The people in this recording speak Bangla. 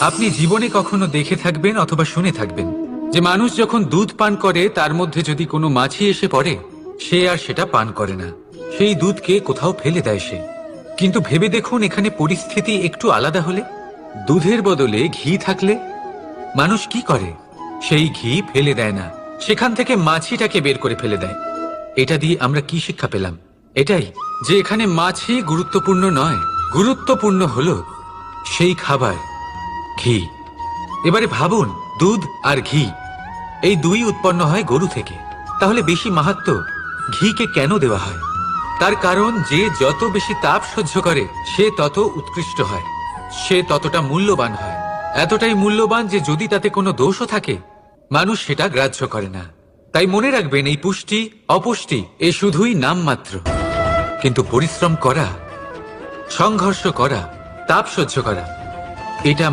আপনি জীবনে কখনো দেখে থাকবেন অথবা শুনে থাকবেন যে মানুষ যখন দুধ পান করে তার মধ্যে যদি কোনো মাছি এসে পড়ে সে আর সেটা পান করে না, সেই দুধকে কোথাও ফেলে দেয় সে। কিন্তু ভেবে দেখুন এখানে পরিস্থিতি একটু আলাদা হলে, দুধের বদলে ঘি থাকলে মানুষ কি করে? সেই ঘি ফেলে দেয় না, সেখান থেকে মাছিটাকে বের করে ফেলে দেয়। এটা দিয়ে আমরা কি শিক্ষা পেলাম? এটাই যে এখানে মাছি গুরুত্বপূর্ণ নয়, গুরুত্বপূর্ণ হলো সেই খাবার ঘি। এবারে ভাবুন, দুধ আর ঘি এই দুই উৎপন্ন হয় গরু থেকে, তাহলে বেশি মাহাত্ম্য ঘিকে কেন দেওয়া হয়? তার কারণ যে যত বেশি তাপ সহ্য করে সে তত উৎকৃষ্ট হয়, সে ততটা মূল্যবান হয়, এতটাই মূল্যবান যে যদি তাতে কোনো দোষও থাকে মানুষ সেটা গ্রাহ্য করে না। তাই মনে রাখবেন, এই পুষ্টি অপুষ্টি এ শুধুই নামমাত্র, কিন্তু পরিশ্রম করা, সংঘর্ষ করা, তাপ সহ্য করা, এটা